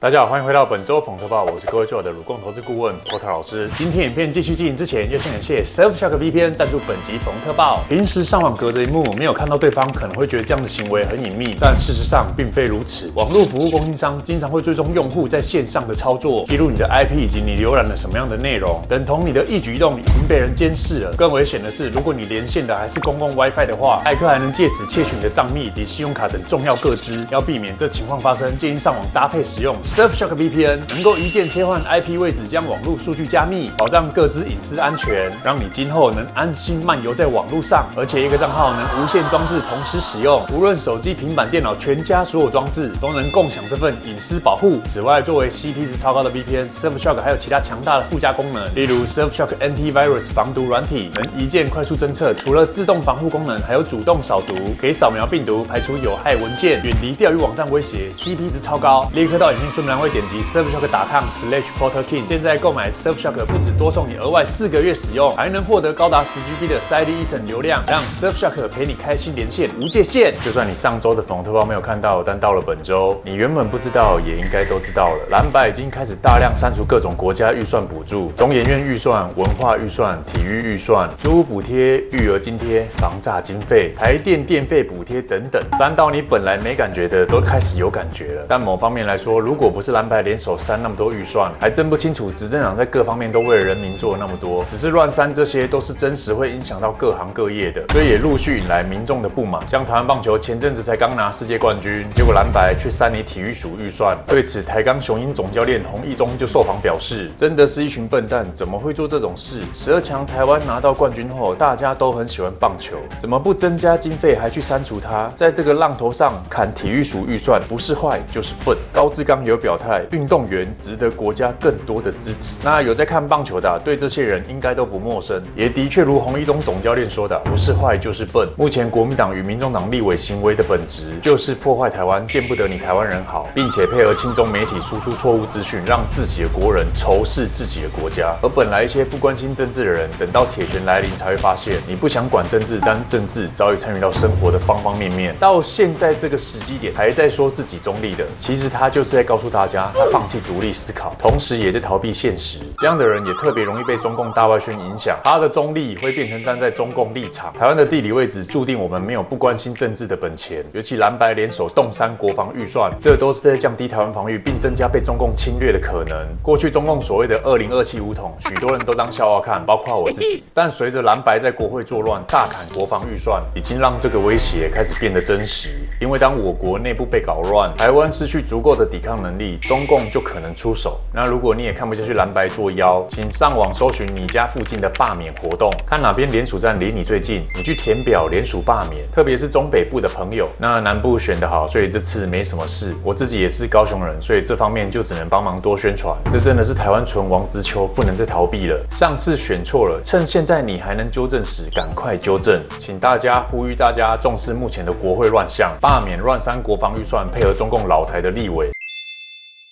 大家好，欢迎回到本周冯特报，我是各位最好的鲁共投资顾问 Porter 老师。今天影片继续进行之前，要先感谢 Surfshark VPN 赞助本集冯特报。平时上网隔着荧幕没有看到对方，可能会觉得这样的行为很隐秘，但事实上并非如此。网络服务供应商经常会追踪用户在线上的操作，记录你的 IP 以及你浏览了什么样的内容，等同你的一举一动已经被人监视了。更危险的是，如果你连线的还是公共 WiFi 的话，骇客还能借此窃取你的账密以及信用卡等重要个资。要避免这情况发生，建议上网搭配使用 Surfshark VPN。能够一键切换 IP 位置，将网络数据加密，保障个资隐私安全，让你今后能安心漫游在网络上。而且一个账号能无线装置同时使用，无论手机、平板电脑，全家所有装置都能共享这份隐私保护。此外，作为 CP 值超高的 VPN，Surfshark 还有其他强大的附加功能，例如 Surfshark Antivirus 防毒软体，能一键快速侦测。除了自动防护功能，还有主动扫毒，可以扫描病毒，排除有害文件，远离钓鱼网站威胁。CP 值超高，立刻到影片说明栏位点击Surfshark.com/PorterKing， 现在购买 Surfshark 不只多送你额外4个月使用，还能获得高达10GB 的3D 流量，让 Surfshark 陪你开心连线，无界限。就算你上周的粉红特报没有看到，但到了本周，你原本不知道也应该都知道了。蓝白已经开始大量删除各种国家预算补助，中研院预算、文化预算、体育预算、租屋补贴、育儿津贴、房诈经费、台电电费补贴等等，删到你本来没感觉的都开始有感觉了。但某方面来说，如果不是蓝白联手删那么多预算，还真不清楚执政党在各方面都为了人民做了那么多，只是乱删这些都是真实会影响到各行各业的，所以也陆续引来民众的不满。像台湾棒球前阵子才刚拿世界冠军，结果蓝白却删你体育署预算。对此，台钢雄鹰总教练洪一中就受访表示，真的是一群笨蛋，怎么会做这种事？12强台湾拿到冠军后，大家都很喜欢棒球，怎么不增加经费还去删除它？在这个浪头上砍体育署预算，不是坏就是笨。高志刚有表态，运动员值得国家更多的支持。那有在看棒球的，对这些人应该都不陌生，也的确如洪一中总教练说的，不是坏就是笨。目前国民党与民众党立委行为的本质，就是破坏台湾，见不得你台湾人好，并且配合亲中媒体输出错误资讯，让自己的国人仇视自己的国家。而本来一些不关心政治的人，等到铁拳来临才会发现，你不想管政治，但政治早已参与到生活的方方面面。到现在这个时机点，还在说自己中立的，其实他就是在告诉大家，他放弃独立思考，同时也在逃避现实。这样的人也特别容易被中共大外宣影响，他的中立会变成站在中共立场。台湾的地理位置注定我们没有不关心政治的本钱，尤其蓝白联手动删国防预算，这都是在降低台湾防御，并增加被中共侵略的可能。过去中共所谓的2027武统，许多人都当笑话看，包括我自己。但随着蓝白在国会作乱，大砍国防预算，已经让这个威胁开始变得真实。因为当我国内部被搞乱，台湾失去足够的抵抗能力，中共就可能出手。那如果你也看不下去蓝白作妖，请上网搜寻你家附近的罢免活动，看哪边联署站离你最近，你去填表联署罢免。特别是中北部的朋友，那南部选得好，所以这次没什么事。我自己也是高雄人，所以这方面就只能帮忙多宣传。这真的是台湾存亡之秋，不能再逃避了。上次选错了，趁现在你还能纠正时，赶快纠正。请大家呼吁大家重视目前的国会乱象，罢免乱删国防预算，配合中共老台的立委。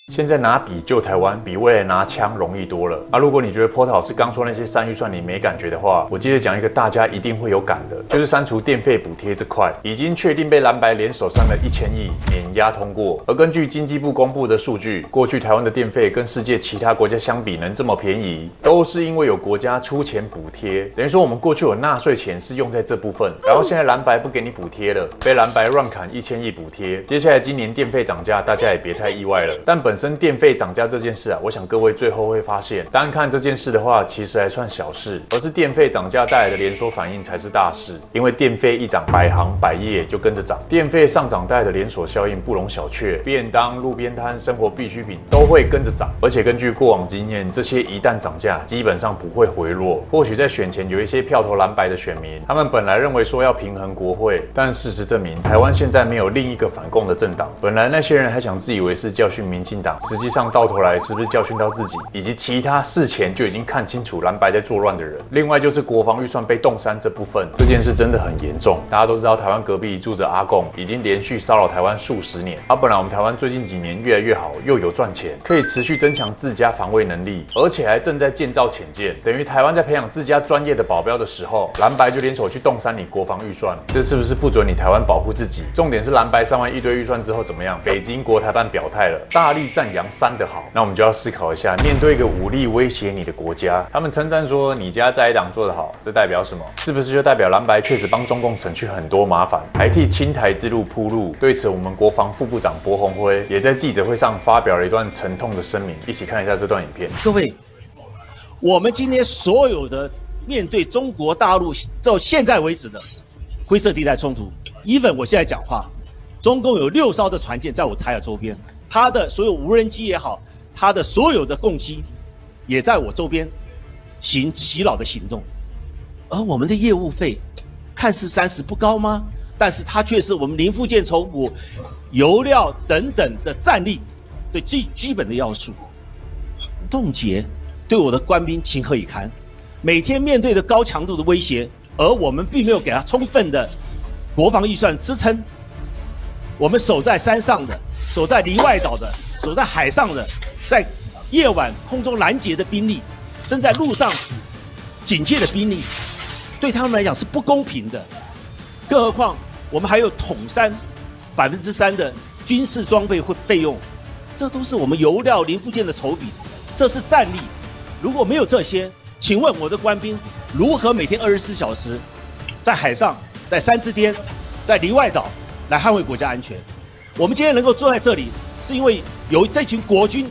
现在拿笔救台湾，比未来拿枪容易多了。如果你觉得Porter老师刚说那些删预算你没感觉的话，我接着讲一个大家一定会有感的，就是删除电费补贴这块，已经确定被蓝白联手删了1000亿，碾压通过。而根据经济部公布的数据，过去台湾的电费跟世界其他国家相比能这么便宜，都是因为有国家出钱补贴，等于说我们过去有纳税钱是用在这部分，然后现在蓝白不给你补贴了，被蓝白乱砍1000亿补贴。接下来今年电费涨价，大家也别太意外了。但本身电费涨价这件事我想各位最后会发现，单看这件事的话，其实还算小事，而是电费涨价带来的连锁反应才是大事。因为电费一涨，百行百业就跟着涨，电费上涨带来的连锁效应不容小觑，便当、路边摊、生活必需品都会跟着涨。而且根据过往经验，这些一旦涨价，基本上不会回落。或许在选前有一些票投蓝白的选民，他们本来认为说要平衡国会，但事实证明，台湾现在没有另一个反共的政党。本来那些人还想自以为是教训民进党，实际上到头来是不是教训到自己，以及其他事前就已经看清楚蓝白在作乱的人。另外就是国防预算被动删这部分，这件事真的很严重。大家都知道台湾隔壁住着阿共，已经连续骚扰台湾数十年。本来我们台湾最近几年越来越好，又有赚钱，可以持续增强自家防卫能力，而且还正在建造潜舰。等于台湾在培养自家专业的保镖的时候，蓝白就联手去动删你国防预算，这是不是不准你台湾保护自己？重点是蓝白上完一堆预算之后怎么样？北京国台办表态了，大力赞扬3的好。那我们就要思考一下，面对一个武力威胁你的国家，他们称赞说你家在野党做得好，这代表什么？是不是就代表蓝白确实帮中共省去很多麻烦，还替清台之路铺路？对此，我们国防副部长柏宏辉也在记者会上发表了一段沉痛的声明，一起看一下这段影片。各位，我们今天所有的面对中国大陆到现在为止的灰色地带冲突 ，even 我现在讲话，中共有6艘的船舰在我台海周边，它的所有无人机也好，它的所有的共机也在我周边行袭扰的行动，而我们的业务费看似30不高吗？但是它却是我们零附件筹补、油料等等的战力对最基本的要素。冻结对我的官兵情何以堪？每天面对着高强度的威胁，而我们并没有给他充分的国防预算支撑。我们守在山上的、守在离外岛的、守在海上的，在夜晚空中拦截的兵力，身在路上警戒的兵力，对他们来讲是不公平的。更何况我们还有统3% 的军事装备费用，这都是我们油料零附件的筹比，这是战力。如果没有这些，请问我的官兵如何每天24小时在海上、在山之巅、在离外岛来捍卫国家安全？我们今天能够坐在这里，是因为有这群国军，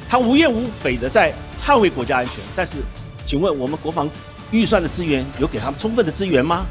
他无怨无悔的在捍卫国家安全。但是，请问我们国防预算的资源有给他们充分的资源吗？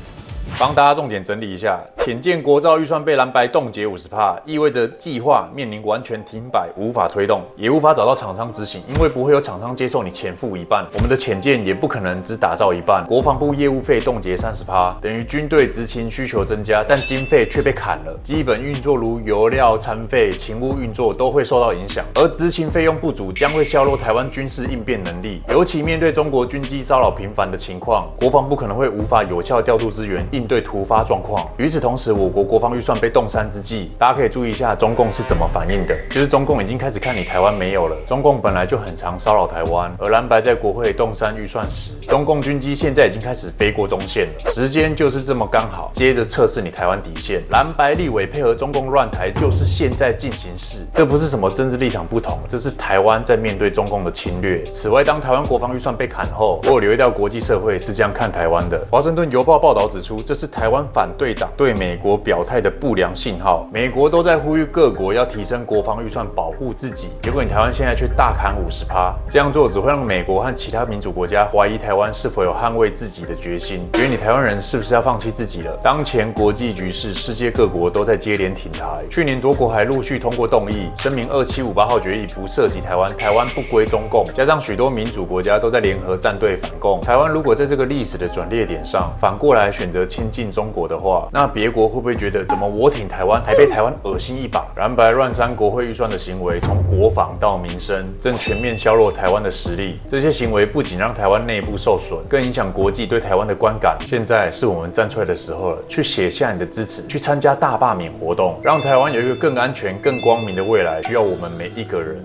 帮大家重点整理一下，潜舰国造预算被蓝白冻结50%，意味着计划面临完全停摆，无法推动，也无法找到厂商执行，因为不会有厂商接受你钱付一半，我们的潜舰也不可能只打造一半。国防部业务费冻结30%，等于军队执勤需求增加，但经费却被砍了，基本运作如油料、餐费、勤务运作都会受到影响，而执勤费用不足将会削弱台湾军事应变能力，尤其面对中国军机骚扰频繁的情况，国防部可能会无法有效调度资源应对突发状况。与此同时，我国国防预算被冻3之际，大家可以注意一下中共是怎么反应的，就是中共已经开始看你台湾没有了。中共本来就很常骚扰台湾，而蓝白在国会冻3预算时，中共军机现在已经开始飞过中线了，时间就是这么刚好，接着测试你台湾底线。蓝白立委配合中共乱台，就是现在进行式，这不是什么政治立场不同，这是台湾在面对中共的侵略。此外，当台湾国防预算被砍后，我有留意到国际社会是这样看台湾的。华盛顿邮报报道指出，这是台湾反对党对美国表态的不良信号。美国都在呼吁各国要提升国防预算保护自己，结果你台湾现在却大砍50%，这样做只会让美国和其他民主国家怀疑台湾是否有捍卫自己的决心，觉得你台湾人是不是要放弃自己了？当前国际局势，世界各国都在接连挺台，去年多国还陆续通过动议，声明2758号决议不涉及台湾，台湾不归中共，加上许多民主国家都在联合站队反共。台湾如果在这个历史的转捩点上反过来选择亲近中国的话，那别国会不会觉得怎么我挺台湾还被台湾恶心一把？蓝白乱删国会预算的行为，从国防到民生，正全面削弱台湾的实力。这些行为不仅让台湾内部受损，更影响国际对台湾的观感。现在是我们站出来的时候了，去写下你的支持，去参加大罢免活动，让台湾有一个更安全、更光明的未来，需要我们每一个人。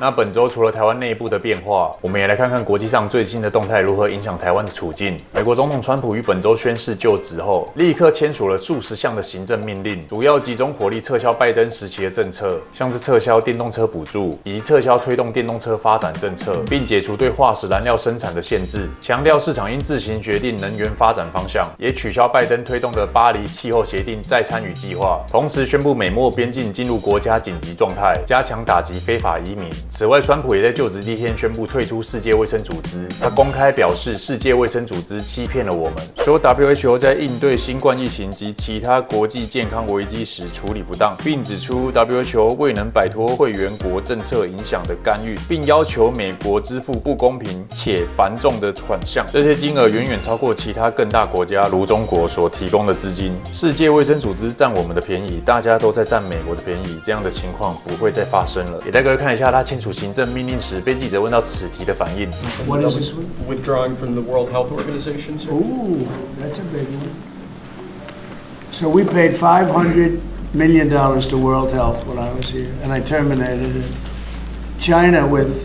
那本周除了台湾内部的变化，我们也来看看国际上最新的动态如何影响台湾的处境。美国总统川普于本周宣誓就职后，立刻签署了数十项的行政命令，主要集中火力撤销拜登时期的政策，像是撤销电动车补助，以及撤销推动电动车发展政策，并解除对化石燃料生产的限制，强调市场应自行决定能源发展方向，也取消拜登推动的巴黎气候协定再参与计划，同时宣布美墨边境进入国家紧急状态，加强打击非法移民。此外，川普也在就职第一天宣布退出世界卫生组织。他公开表示，世界卫生组织欺骗了我们，说 WHO 在应对新冠疫情及其他国际健康危机时处理不当，并指出 WHO 未能摆脱会员国政策影响的干预，并要求美国支付不公平且繁重的款项。这些金额远远超过其他更大国家如中国所提供的资金。世界卫生组织占我们的便宜，大家都在占美国的便宜，这样的情况不会再发生了。也带各位看一下他签署行政命令时被记者问到此题的反应。What is this one? Withdrawing from the World Health Organization, sir? Ooh, that's a big one. So we paid $500 million to World Health when I was here, and I terminated it. China with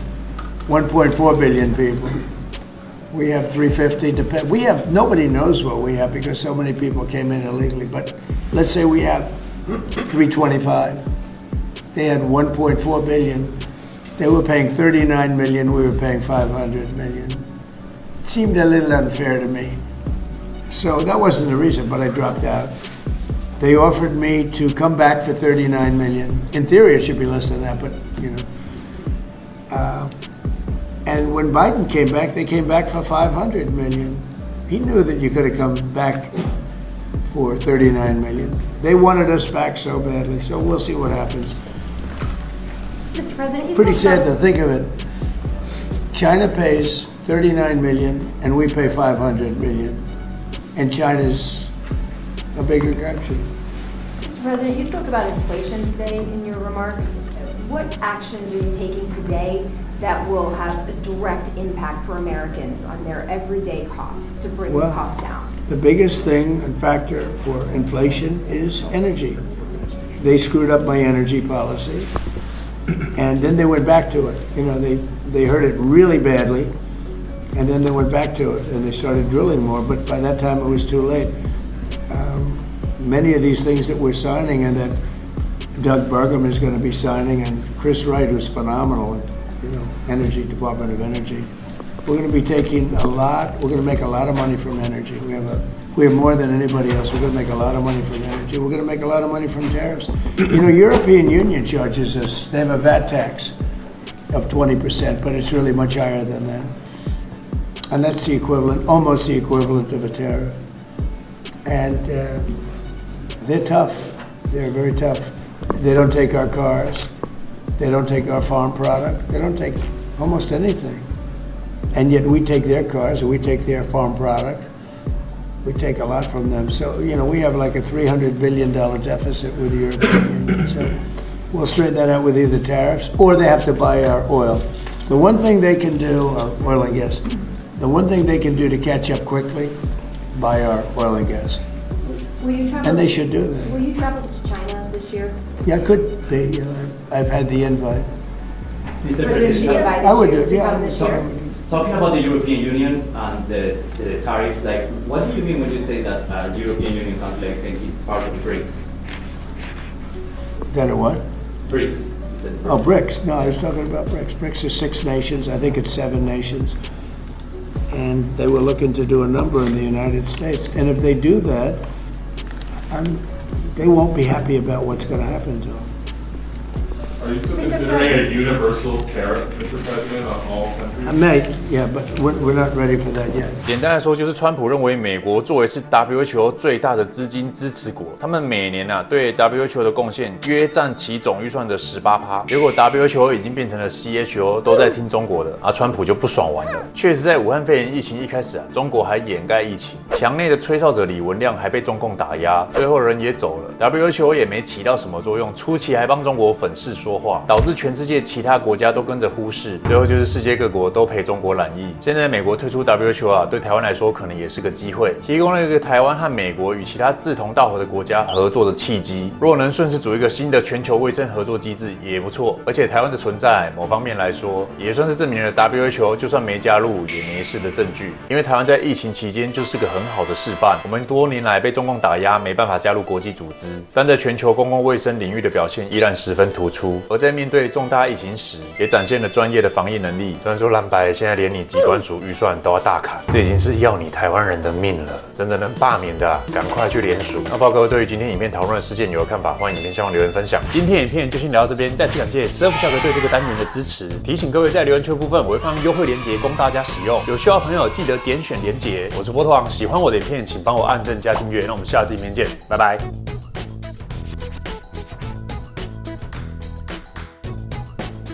1.4 billion people. We have 350 to pay. We have, nobody knows what we have because so many people came in illegally, but let's say we have 325. They had 1.4 billion. They were paying 39 million. We were paying 500 million. It seemed a little unfair to me. So that wasn't the reason, but I dropped out. They offered me to come back for 39 million. In theory, it should be less than that, but you know. And when Biden came back, they came back for 500 million. He knew that you could have come back for 39 million. They wanted us back so badly, so we'll see what happens. Mr. President, you Pretty spoke sad to about- think of it. China pays 39 million and we pay 500 million. And China's a bigger country. Mr. President, you spoke about inflation today in your remarks. What actions are you taking today that will have a direct impact for Americans on their everyday costs to bring the Well, cost down? The biggest thing and factor for inflation is energy. They screwed up my energy policy, and then they went back to it. You know, they hurt it really badly, and then they went back to it, and they started drilling more, but by that time it was too late. Many of these things that we're signing and that Doug Burgum is going to be signing, and Chris Wright, who's phenomenal, you know, Energy, Department of Energy. We're going to be taking a lot. We're going to make a lot of money from energy. We have more than anybody else. We're going to make a lot of money from energy. We're going to make a lot of money from tariffs. You know, European Union charges us. They have a VAT tax of 20%, but it's really much higher than that. And that's the equivalent, almost the equivalent of a tariff. And they're tough. They're very tough. They don't take our cars. They don't take our farm product. They don't take almost anything. And yet we take their cars, or we take their farm product. We take a lot from them. So, you know, we have like a $300 billion deficit with the European Union. So we'll straighten that out with either tariffs, or they have to buy our oil. The one thing they can do, oil and gas, the one thing they can do to catch up quickly, buy our oil and gas. Will you travel? And they should do that. Will you travel to China this year? Yeah, I could. I've had the invite. President Xi invited I would you do, to yeah. come this year. Talking about the European Union and the tariffs, like, what do you mean when you say that the European Union country, I think, is part of BRICS? That a what? BRICS. You said Oh, BRICS. No, I was talking about BRICS. BRICS is 6 nations. I think it's 7 nations. And they were looking to do a number in the United States. And if they do that, they won't be happy about what's going to happen to them. Are you still considering a universal tariff, Mr. President, on all countries? I may, yeah, but we're not ready for that yet. 简单来说，就是川普认为美国作为是 WHO 最大的资金支持国，他们每年对 WHO 的贡献约占其总预算的18%。结果 WHO 已经变成了 CHO 都在听中国的，川普就不爽完了。确实，在武汉肺炎疫情一开始中国还掩盖疫情，墙内的吹哨者李文亮还被中共打压，最后人也走了 ，WHO 也没起到什么作用，初期还帮中国粉饰说话，导致全世界其他国家都跟着忽视，最后就是世界各国都陪中国染疫。现在美国退出 WHO对台湾来说可能也是个机会，提供了一个台湾和美国与其他志同道合的国家合作的契机。若能顺势组一个新的全球卫生合作机制也不错，而且台湾的存在某方面来说也算是证明了 WHO 就算没加入也没事的证据。因为台湾在疫情期间就是个很好的示范，我们多年来被中共打压，没办法加入国际组织，但在全球公共卫生领域的表现依然十分突出。而在面对重大疫情时，也展现了专业的防疫能力。虽然说蓝白现在连你机关署预算都要大砍，这已经是要你台湾人的命了。真的能罢免的赶快去联署。那不知道各位对于今天影片讨论的事件有何看法，欢迎影片下方留言分享。今天影片就先聊到这边，再次感谢 Surfshark 对这个单元的支持。提醒各位在留言区部分我会放优惠链接供大家使用，有需要的朋友记得点选连结。我是波特王，喜欢我的影片请帮我按赞加订阅。那我们下次影片见，拜拜。